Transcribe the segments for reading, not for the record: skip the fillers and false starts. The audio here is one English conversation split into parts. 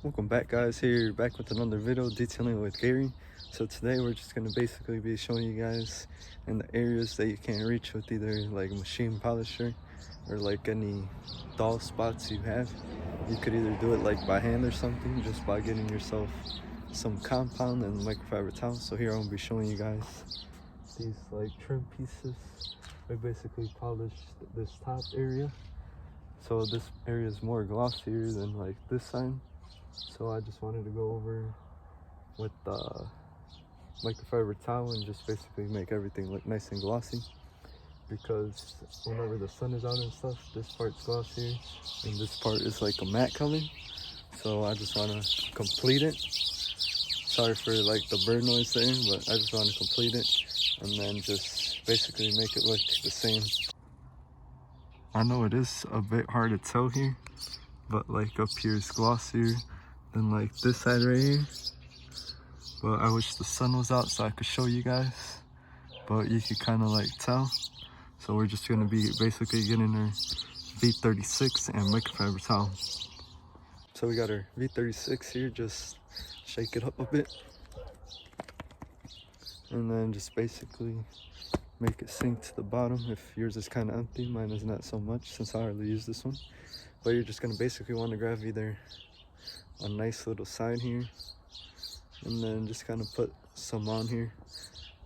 Welcome back, guys. Here back with another video detailing with Gary. So today we're just going to basically be showing you guys in the areas that you can't reach with either like a machine polisher or like any dull spots you have. You could either do it like by hand or something, just by getting yourself some compound and microfiber towel. So here I'm going to be showing you guys these like trim pieces. We basically polished this top area, so this area is more glossier than like this side. So I just wanted to go over with the microfiber towel and just basically make everything look nice and glossy, because whenever the sun is out and stuff, this part's glossier and this part is like a matte color. So I just want to complete it. Sorry for like the bird noise there, but I just want to complete it and then just basically make it look the same. I know it is a bit hard to tell here, but like up here is glossier than like this side right here. But I wish the sun was out so I could show you guys, but you could kind of like tell. So we're just going to be basically getting our V36 and microfiber towel. So we got our V36 here, just shake it up a bit and then just basically make it sink to the bottom. If yours is kind of empty, mine is not so much since I hardly use this one. But you're just going to basically want to grab either a nice little side here and then just kind of put some on here,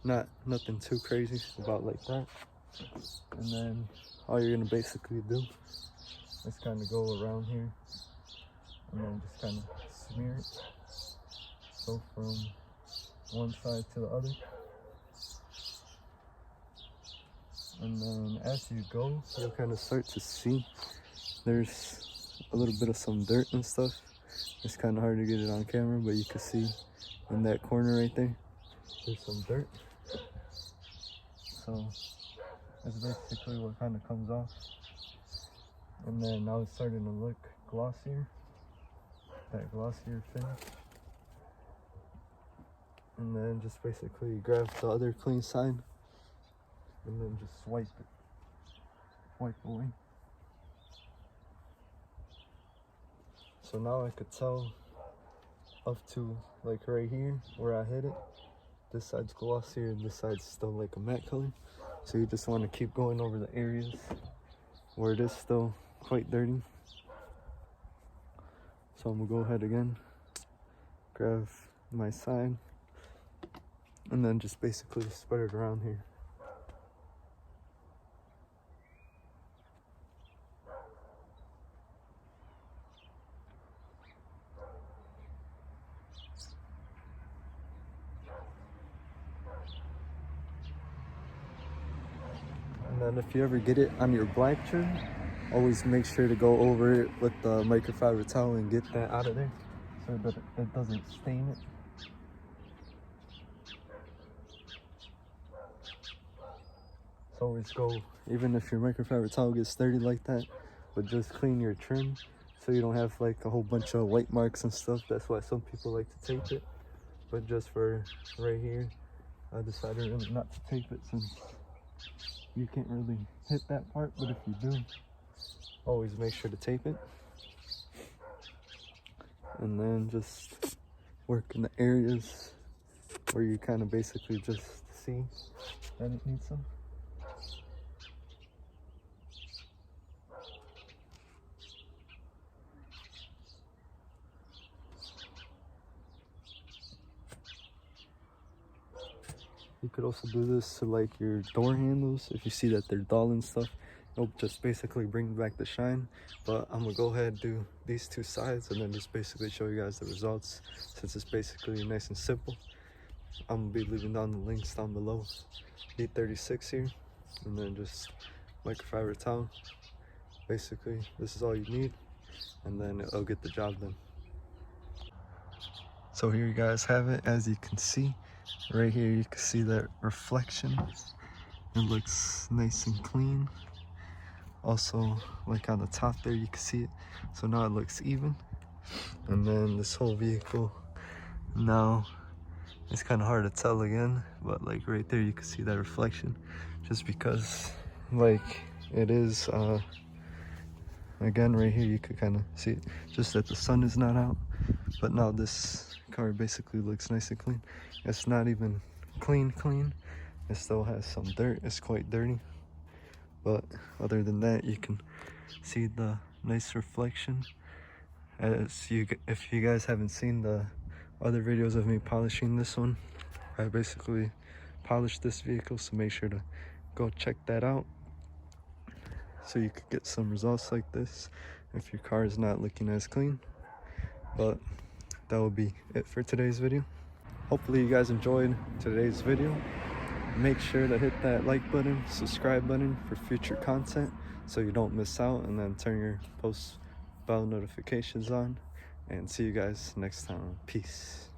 nothing too crazy, about like that. And then all you're gonna basically do is kind of go around here and then just kind of smear it, so from one side to the other. And then as you go, you'll kind of start to see there's a little bit of some dirt and stuff. It's kind of hard to get it on camera, but you can see in that corner right there, there's some dirt. So that's basically what kind of comes off. And then now it's starting to look glossier, that glossier finish. And then just basically grab the other clean side and then just wipe away. So now I could tell up to like right here where I hit it, this side's glossier and this side's still like a matte color. So you just want to keep going over the areas where it is still quite dirty. So I'm gonna go ahead again, grab my side and then just basically spread it around here. And then if you ever get it on your black trim, always make sure to go over it with the microfiber towel and get that out of there so that it doesn't stain it. So always go, even if your microfiber towel gets dirty like that, but just clean your trim so you don't have like a whole bunch of white marks and stuff. That's why some people like to tape it. But just for right here, I decided really not to tape it since you can't really hit that part, but if you do, always make sure to tape it. And then just work in the areas where you kind of basically just see that it needs some. You could also do this to like your door handles. If you see that they're dull and stuff, it'll just basically bring back the shine. But I'm gonna go ahead and do these two sides and then just basically show you guys the results, since it's basically nice and simple. I'm gonna be leaving down the links down below. V36 here, and then just microfiber towel. Basically, this is all you need, and then it'll get the job done. So here you guys have it. As you can see, right here you can see that reflection. It looks nice and clean. Also, like on the top there, you can see it. So now it looks even. And then this whole vehicle, now it's kind of hard to tell again, but like right there you can see that reflection, just because like it is again right here you could kind of see it, just that the sun is not out. But now this car basically looks nice and clean. It's not even clean. It still has some dirt. It's quite dirty. But other than that, you can see the nice reflection. If you guys haven't seen the other videos of me polishing this one, I basically polished this vehicle, so make sure to go check that out so you could get some results like this if your car is not looking as clean. But that will be it for today's video. Hopefully you guys enjoyed today's video. Make sure to hit that like button, subscribe button for future content so you don't miss out, and then turn your post bell notifications on. And see you guys next time. Peace.